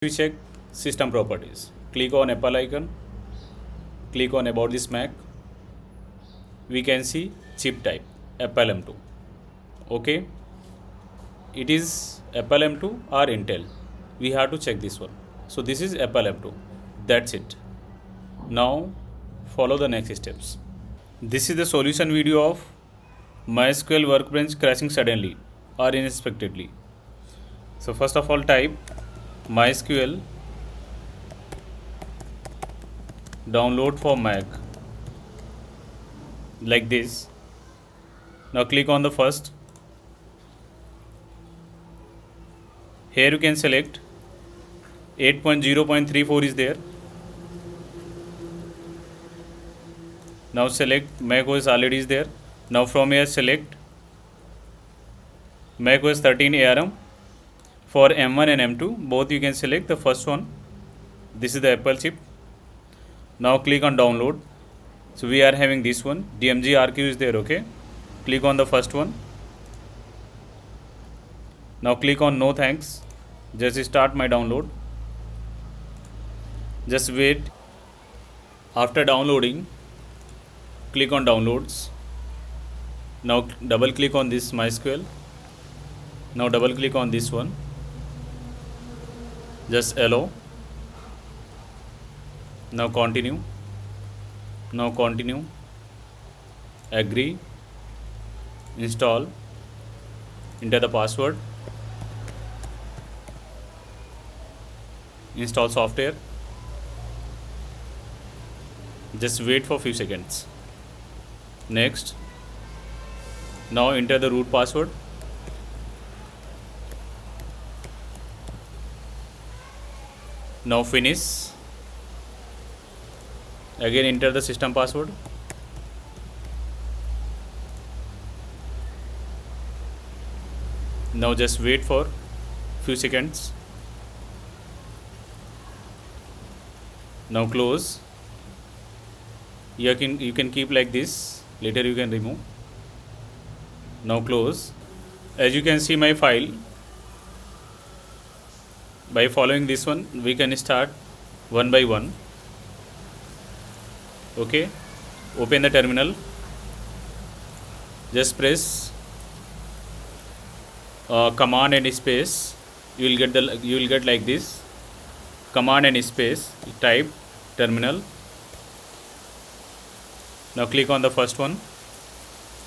We check system properties. Click on Apple icon. Click on about this Mac. We can see chip type Apple M2. Okay, it is Apple M2 or Intel. We have to check this one. So this is Apple M2. That's it. Now follow the next steps. This is the solution video of MySQL Workbench crashing suddenly or unexpectedly. So first of all, type MySQL download for Mac like this. Now click on the first. Here you can select 8.0.34 is there. Now select Macos already is there. Now from here select Macos 13 ARM for M1 and M2. Both you can select the first one. This is the Apple chip. Now click on download. So we are having this one. DMG RQ is there. Okay. Click on the first one. Now click on no thanks. Just start my download. Just wait. After downloading, click on downloads. Now double click on this MySQL. Now double click on this one. Just allow. Now continue. Now continue. Agree. Install. Enter the password. Install software. Just wait for few seconds. Next. Now enter the root password. Now finish. Again enter the system password. Now just wait for few seconds. Now close. You can keep like this. Later you can remove. Now close. As you can see my file, by following this one we can start one by one. Okay, open the terminal. Just press command and space. You will get like this. Command and space. Type terminal. Now click on the first one.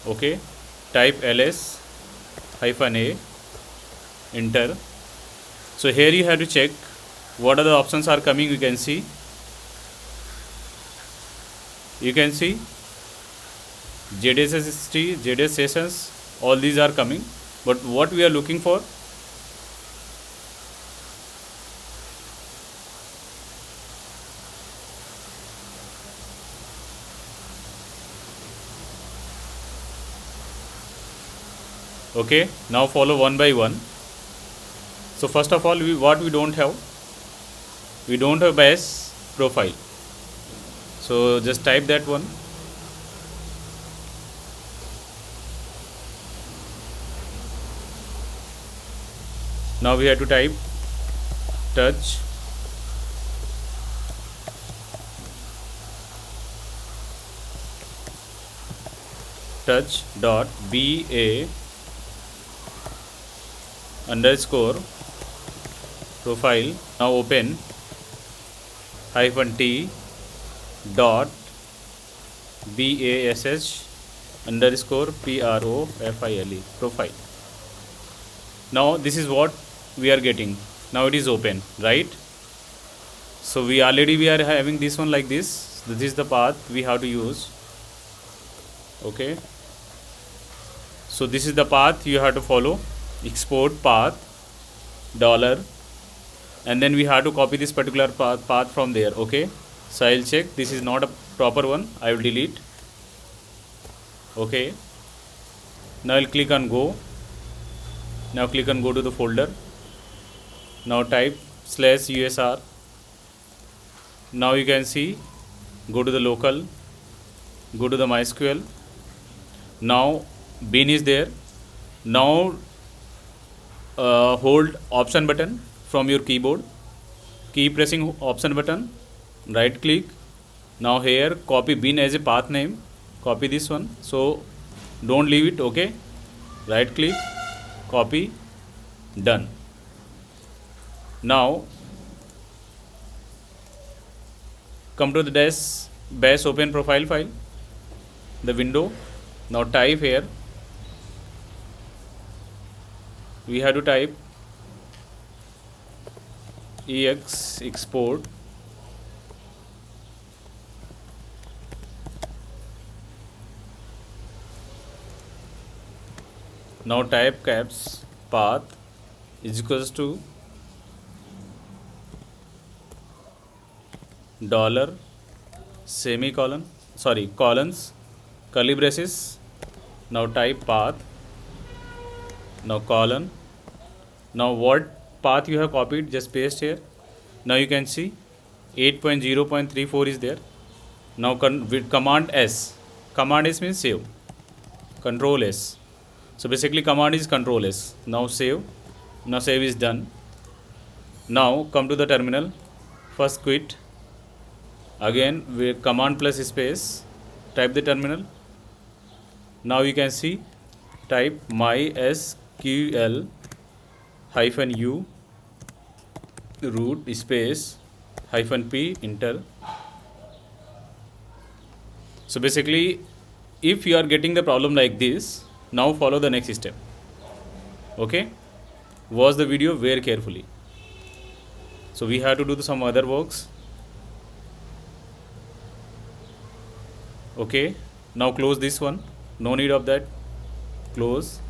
Okay, type ls-a. Enter. So here you have to check what are the options are coming. You can see ZSST, ZS sessions, all these are coming. But what we are looking for, okay, now follow one by one. So first of all, what we don't have bash profile. So just type that one. Now we have to type touch dot ba underscore profile. Now open -t dot bash underscore profile profile. Now this is what we are getting. Now it is open, right? So we are having this one like this. This is the path we have to use. Okay, so this is the path you have to follow. Export path $, and then we have to copy this particular path from there. Okay, so I'll check this is not a proper one. I will delete. Okay, now I'll click on go. Now click on go to the folder. Now type /usr. Now you can see, go to the local, go to the MySQL. Now bin is there. Now hold option button from your keyboard. keep pressing option button, right click. Now here copy bin as a path name, copy this one, so don't leave it. Okay, right click, copy, done. Now come to the bash open profile file, the window. Now type here, we have to type ex export now type caps path is equals to dollar semicolon colons curly braces. Now type path, now colon. Now what path you have copied, just paste here. Now you can see 8.0.34 is there. Now with command S means save, control S. So basically command is control S. Now save. Now save is done. Now come to the terminal, first quit, again with command plus space type the terminal. Now you can see type MySQL -u root space -p, enter. So basically if you are getting the problem like this, now follow the next step. Okay, watch the video very carefully. So we have to do some other works. Okay, now close this one, no need of that, close.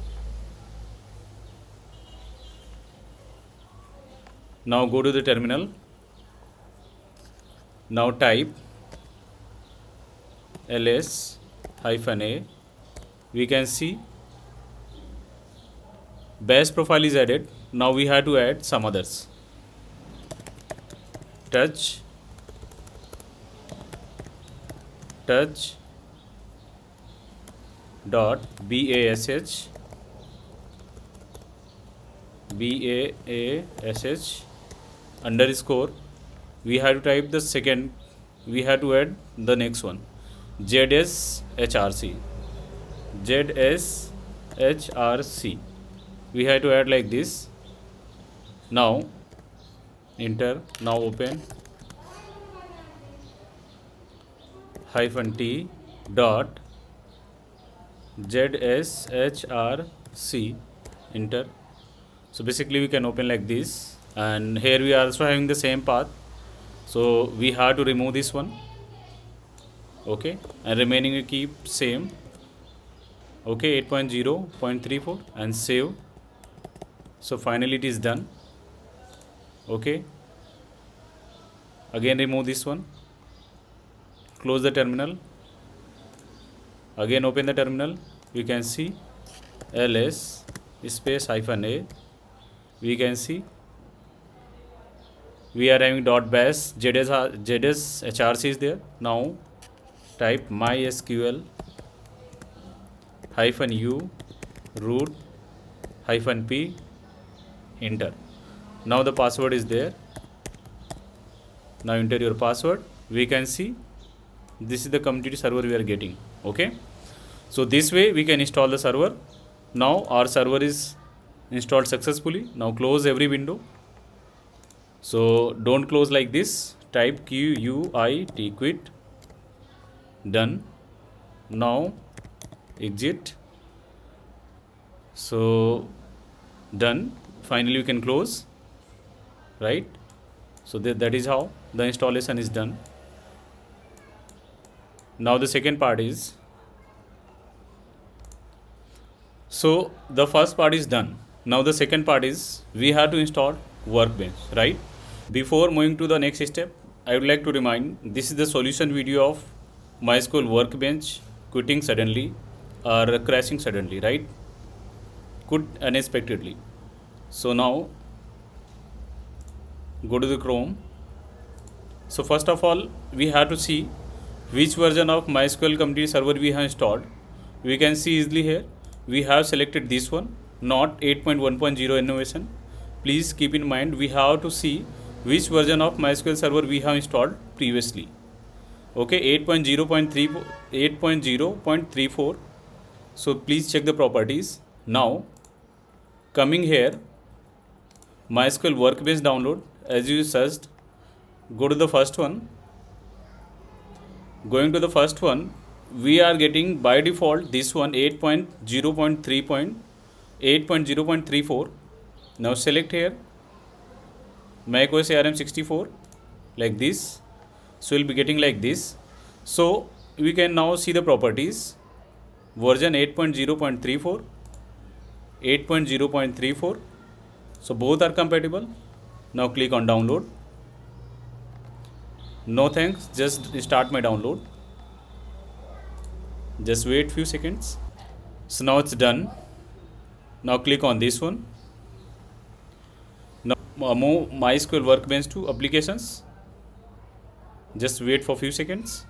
Now go to the terminal. Now type ls-a. We can see bash profile is added. Now we have to add some others. Touch dot bash underscore. We have to type the second, we have to add the next one, ZSHRC. We have to add like this. Now enter. Now open -t dot ZSHRC, enter. So basically we can open like this, and here we are also having the same path, so we have to remove this one. Okay, and remaining we keep same. Okay, 8.0.34 and save. So finally it is done. Okay, again remove this one, close the terminal, again open the terminal. We can see ls space -a. We can see we are having dot bash ZSHRC is there. Now type MySQL -u root -p, enter. Now the password is there. Now enter your password. We can see this is the community server we are getting. Okay, so this way we can install the server. Now our server is installed successfully. Now close every window. So don't close like this. Type quit, quit, done. Now exit. So done. Finally you can close, right? So that is how the installation is done. Now the second part is, so the first part is done. Now the second part is we have to install Workbench, right? Before moving to the next step, I would like to remind, this is the solution video of MySQL Workbench quitting suddenly or crashing suddenly, right? Quit unexpectedly. So now go to the Chrome. So first of all we have to see which version of MySQL community server we have installed. We can see easily here we have selected this one, not 8.1.0 innovation. Please keep in mind we have to see which version of MySQL server we have installed previously. Okay, 8.0.34. So please check the properties. Now coming here, MySQL Workbench download. As you searched, go to the first one. Going to the first one, we are getting by default this one 8.0.3.8.0.34. Now select here Macos ARM64 like this. So we'll be getting like this. So we can now see the properties. Version 8.0.34, 8.0.34. So both are compatible. Now click on download. No thanks, just start my download. Just wait few seconds. So now it's done. Now click on this one. Now move MySQL Workbench to applications. Just wait for few seconds.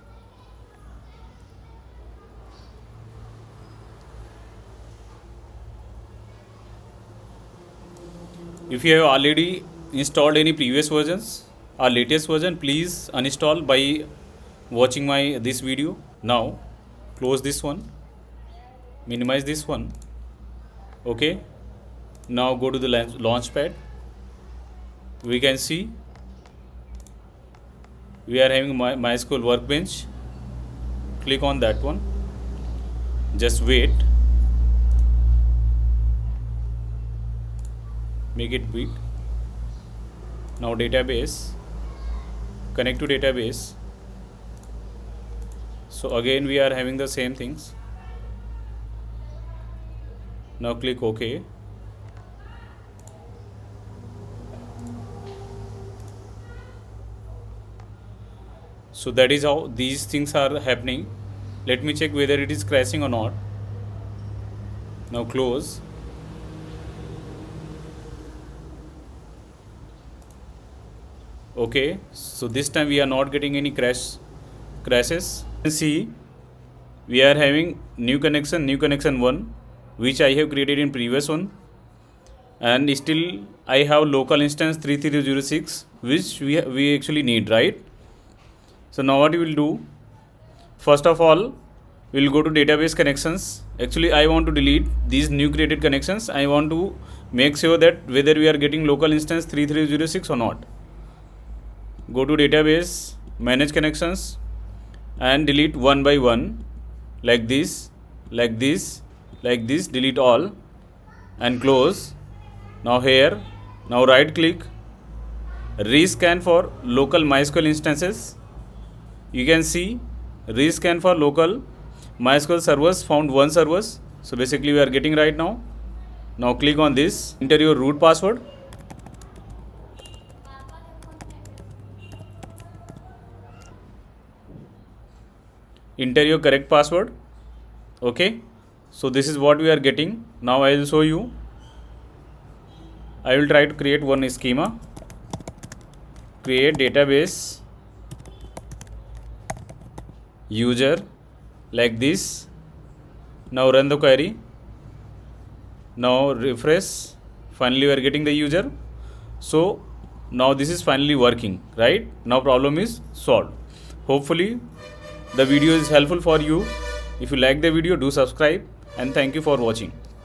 If you have already installed any previous versions or latest version, please uninstall by watching this video. Now close this one, minimize this one. Okay, now go to the launchpad. We can see we are having MySQL Workbench. Click on that one. Just wait. Make it big. Now database, connect to database. So again we are having the same things. Now click OK. So that is how these things are happening. Let me check whether it is crashing or not. Now close. Okay, so this time we are not getting any crashes. See, we are having new connection 1, which I have created in previous one, and still I have local instance 3306, which we actually need, right? So now what we will do, first of all we will go to database connections. Actually I want to delete these new created connections. I want to make sure that whether we are getting local instance 3306 or not. Go to database, manage connections, and delete one by one, like this, like this, like this. Delete all and close. Now here, now right click, rescan for local MySQL instances. You can see rescan for local MySQL servers, found 1 servers. So basically we are getting right now. Now click on this, enter your root password. Enter your correct password. Okay, so this is what we are getting. Now I will show you. I will try to create one schema. Create database user like this. Now run the query. Now refresh. Finally we are getting the user. So now this is finally working, right? Now problem is solved. Hopefully the video is helpful for you. If you like the video, do subscribe, and thank you for watching.